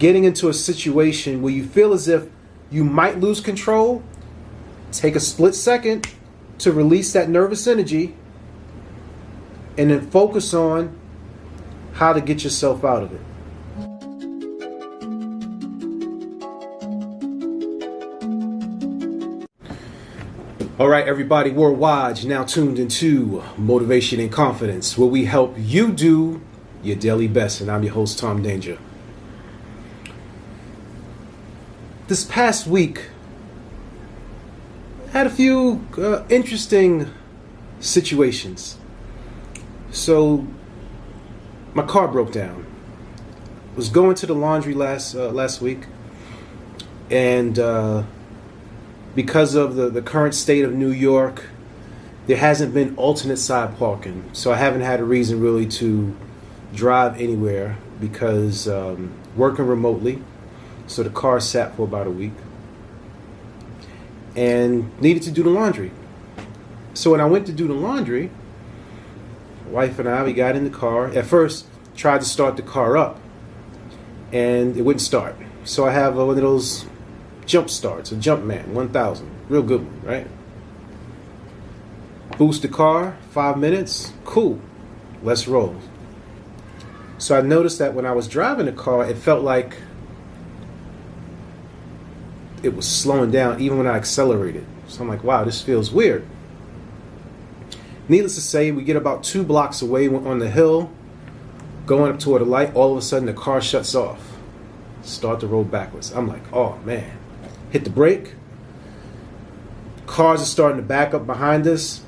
getting into a situation where you feel as if you might lose control, take a split second to release that nervous energy and then focus on how to get yourself out of it. All right, everybody worldwide, you're now tuned into Motivation and Confidence, where we help you do your daily best. And I'm your host, Tom Danger. This past week, I had a few interesting situations. So, my car broke down. I was going to the laundry last week, and because of the current state of New York, there hasn't been alternate side parking. So I haven't had a reason really to drive anywhere because working remotely. So the car sat for about a week and needed to do the laundry. So when I went to do the laundry, my wife and I, we got in the car. At first, tried to start the car up and it wouldn't start. So I have one of those jump starts, a Jumpman 1000, real good one, right? Boost the car, 5 minutes, cool, let's roll. So I noticed that when I was driving the car, it felt like it was slowing down even when I accelerated. So I'm like, wow, this feels weird. Needless to say, we get about 2 blocks away on the hill, going up toward the light, all of a sudden the car shuts off. Start to roll backwards. I'm like, oh man. Hit the brake. Cars are starting to back up behind us.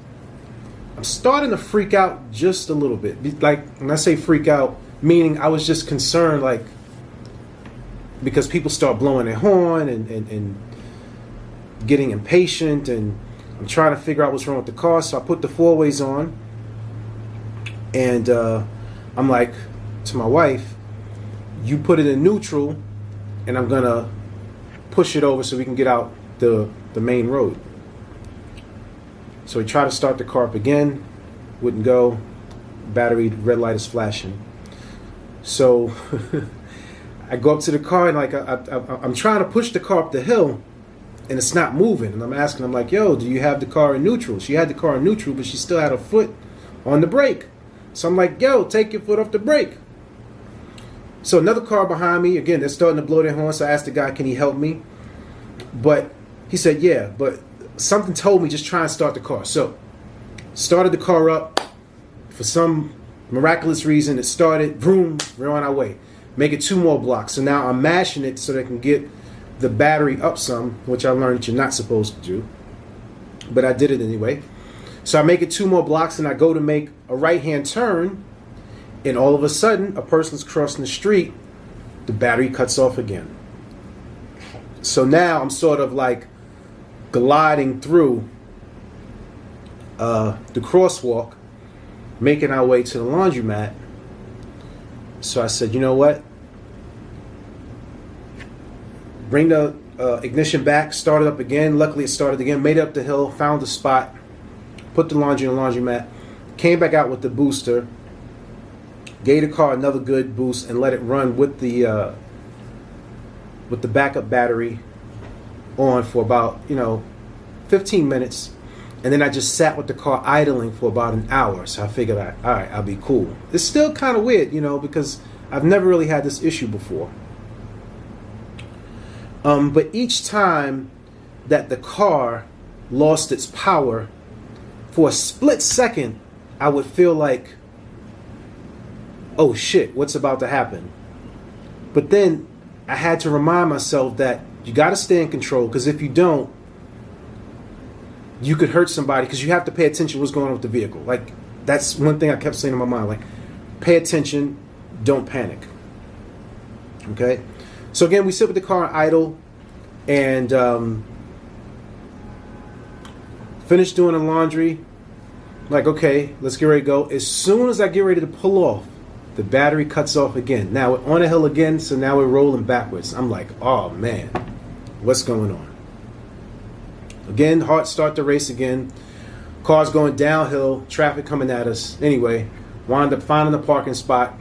I'm starting to freak out just a little bit. Like, when I say freak out, meaning I was just concerned, like, because people start blowing their horn and getting impatient, and I'm trying to figure out what's wrong with the car. So I put the 4-ways on, and I'm like to my wife, you put it in neutral, and I'm gonna push it over so we can get out the main road. So we try to start the car up again, wouldn't go. Battery red light is flashing. So I go up to the car and like I'm trying to push the car up the hill, and it's not moving. And I'm asking, I'm like, yo, do you have the car in neutral? She had the car in neutral, but she still had her foot on the brake. So I'm like, yo, take your foot off the brake. So another car behind me, again, they're starting to blow their horn. So I asked the guy, can he help me? But he said, yeah, but something told me just try and start the car. So started the car up. For some miraculous reason, it started. Boom, we're on our way. Make it 2 more blocks. So now I'm mashing it so they can get the battery up some, which I learned you're not supposed to do. But I did it anyway. So I make it 2 more blocks, and I go to make a right-hand turn. And all of a sudden, a person's crossing the street, the battery cuts off again. So now I'm sort of like gliding through the crosswalk, making our way to the laundromat. So I said, you know what? Bring the ignition back, start it up again. Luckily, it started again, made it up the hill, found the spot, put the laundry in the laundromat, came back out with the booster, gave the car another good boost, and let it run with the backup battery on for about 15 minutes, and then I just sat with the car idling for about an hour. So I figured, all right, I'll be cool. It's still kind of weird, because I've never really had this issue before. But each time that the car lost its power, for a split second, I would feel like, oh shit, what's about to happen? But then I had to remind myself that you got to stay in control, because if you don't, you could hurt somebody, because you have to pay attention to what's going on with the vehicle. Like, that's one thing I kept saying in my mind, like, pay attention, don't panic. Okay? So again, we sit with the car idle, and finish doing the laundry. Like, okay, let's get ready to go. As soon as I get ready to pull off, the battery cuts off again. Now we're on a hill again, so now we're rolling backwards. I'm like, oh man, what's going on? Again, heart start to race again. Cars going downhill, traffic coming at us. Anyway, wound up finding a parking spot,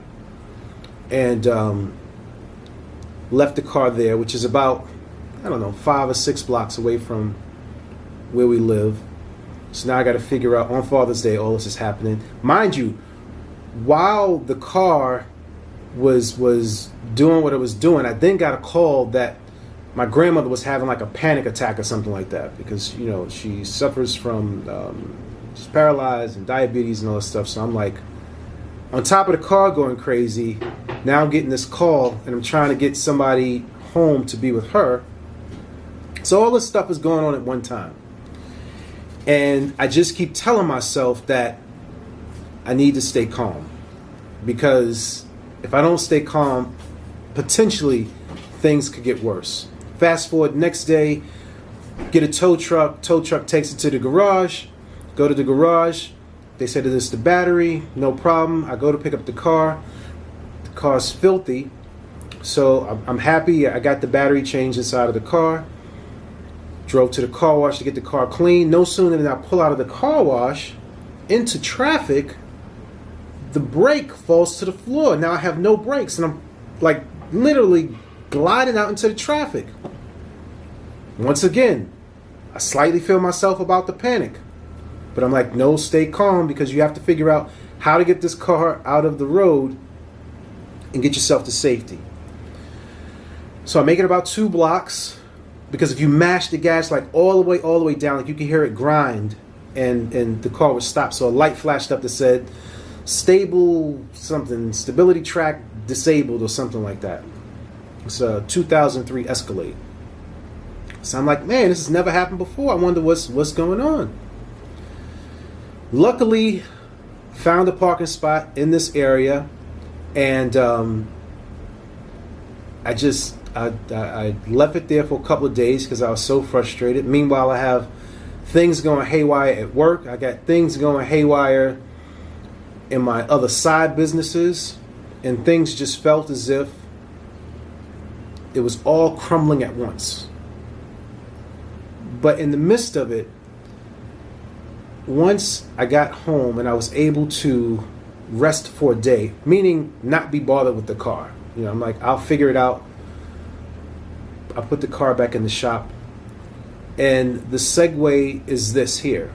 and left the car there, which is about, I don't know, 5 or 6 blocks away from where we live. So now I got to figure out on Father's Day all this is happening. Mind you, while the car was doing what it was doing, I then got a call that my grandmother was having like a panic attack or something like that, because she suffers from she's paralyzed and diabetes and all that stuff. So I'm like on top of the car going crazy. Now I'm getting this call and I'm trying to get somebody home to be with her. So all this stuff is going on at one time. And I just keep telling myself that I need to stay calm, because if I don't stay calm, potentially things could get worse. Fast forward next day, get a tow truck. Tow truck takes it to the garage. Go to the garage. They said that it's the battery. No problem. I go to pick up the car. The car's filthy. So I'm happy. I got the battery changed inside of the car. Drove to the car wash to get the car clean. No sooner than I pull out of the car wash into traffic, the brake falls to the floor. Now I have no brakes, and I'm like literally gliding out into the traffic. Once again, I slightly feel myself about to panic, but I'm like, no, stay calm, because you have to figure out how to get this car out of the road and get yourself to safety. So I make it about 2 blocks, because if you mash the gas like all the way down, like you can hear it grind, and the car would stop. So a light flashed up that said stability track disabled or something like that. It's a 2003 Escalade. So I'm like, man, this has never happened before. I wonder what's going on. Luckily, found a parking spot in this area, and I left it there for a couple of days because I was so frustrated. Meanwhile, I have things going haywire at work. I got things going haywire in my other side businesses, and things just felt as if it was all crumbling at once. But in the midst of it, once I got home and I was able to rest for a day, meaning not be bothered with the car. I'm like, I'll figure it out. I put the car back in the shop. And the segue is this here.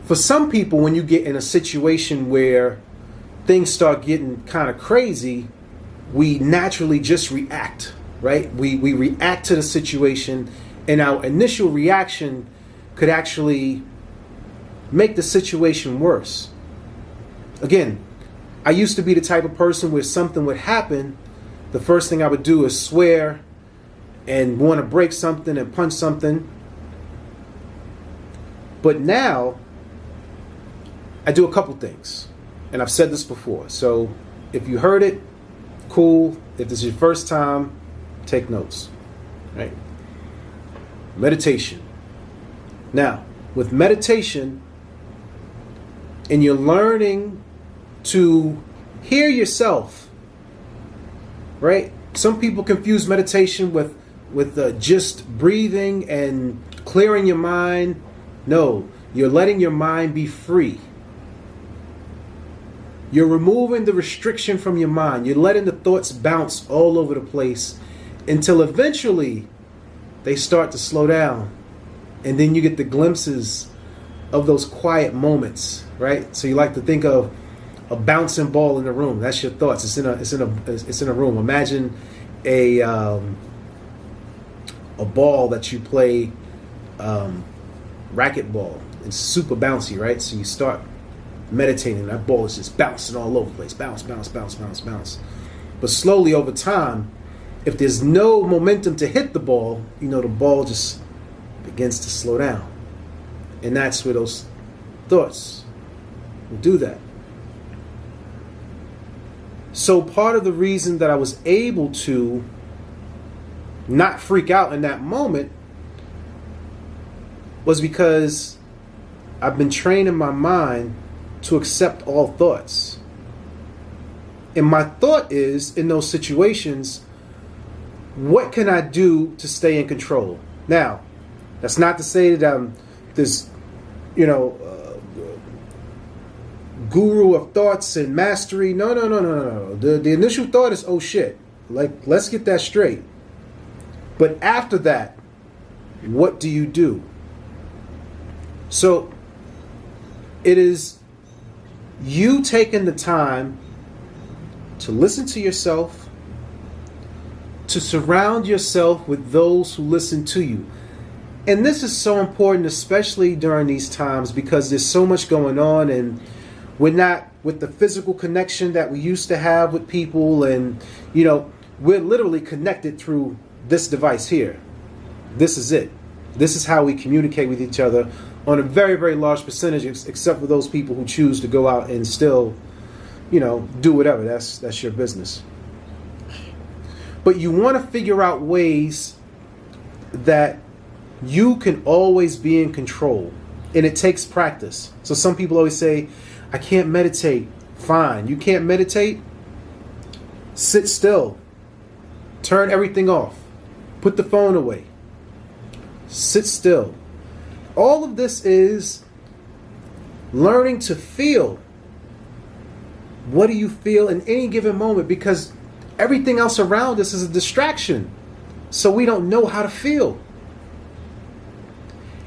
For some people, when you get in a situation where things start getting kind of crazy, we naturally just react, right? We react to the situation, and our initial reaction could actually make the situation worse. Again, I used to be the type of person where something would happen, the first thing I would do is swear and want to break something and punch something. But now, I do a couple things. And I've said this before. So if you heard it, cool. If this is your first time, take notes. Right? Meditation. Now, with meditation, and you're learning to hear yourself, right? Some people confuse meditation with just breathing and clearing your mind. No, you're letting your mind be free. You're removing the restriction from your mind. You're letting the thoughts bounce all over the place until eventually they start to slow down. And then you get the glimpses of those quiet moments, right? So you like to think of a bouncing ball in the room. That's your thoughts. It's in a room. Imagine a ball that you play racquetball. It's super bouncy, right? So you start meditating. That ball is just bouncing all over the place. Bounce, bounce, bounce, bounce, bounce. But slowly over time, if there's no momentum to hit the ball, the ball just begins to slow down. And that's where those thoughts will do that. So part of the reason that I was able to not freak out in that moment was because I've been training my mind to accept all thoughts. And my thought is, in those situations, what can I do to stay in control? Now, that's not to say that I'm this, guru of thoughts and mastery. No, no, no, no, no. The initial thought is, oh shit. Like, let's get that straight. But after that, what do you do? So it is you taking the time to listen to yourself, to surround yourself with those who listen to you. And this is so important, especially during these times, because there's so much going on and we're not with the physical connection that we used to have with people. And, you know, we're literally connected through this device here. This is it. This is how we communicate with each other on a very, very large percentage, except for those people who choose to go out and still, you know, do whatever. That's your business. But you want to figure out ways that you can always be in control. And it takes practice. So some people always say, I can't meditate. Fine. You can't meditate? Sit still. Turn everything off. Put the phone away. Sit still. All of this is learning to feel. What do you feel in any given moment? Because everything else around us is a distraction. So we don't know how to feel.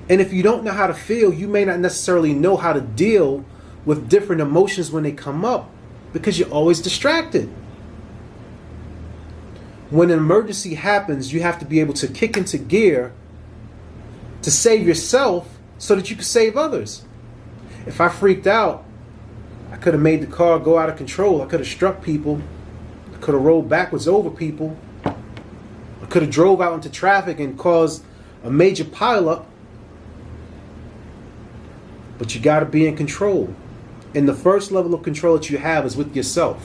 And if you don't know how to feel, you may not necessarily know how to deal with different emotions when they come up because you're always distracted. When an emergency happens, you have to be able to kick into gear to save yourself so that you can save others. If I freaked out, I could have made the car go out of control. I could have struck people. I could have rolled backwards over people. I could have drove out into traffic and caused a major pileup. But you got to be in control. And the first level of control that you have is with yourself.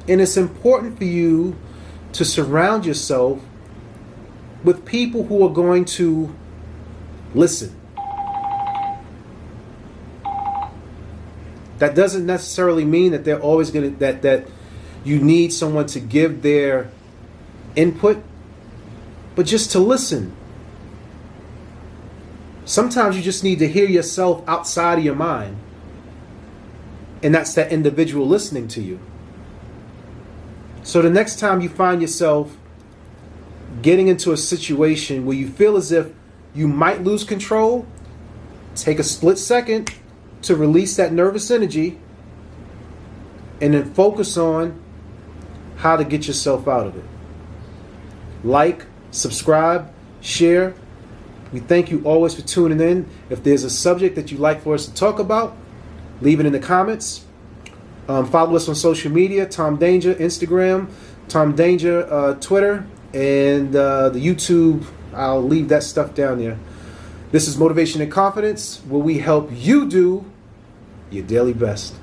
And it's important for you to surround yourself with people who are going to listen. That doesn't necessarily mean that they're always going to, that you need someone to give their input, but just to listen. Sometimes you just need to hear yourself outside of your mind. And that's that individual listening to you. So the next time you find yourself getting into a situation where you feel as if you might lose control, take a split second to release that nervous energy and then focus on how to get yourself out of it. Like, subscribe, share. We thank you always for tuning in. If there's a subject that you'd like for us to talk about, leave it in the comments. Follow us on social media, Tom Danger, Instagram, Tom Danger, Twitter, and the YouTube. I'll leave that stuff down there. This is Motivation and Confidence, where we help you do your daily best.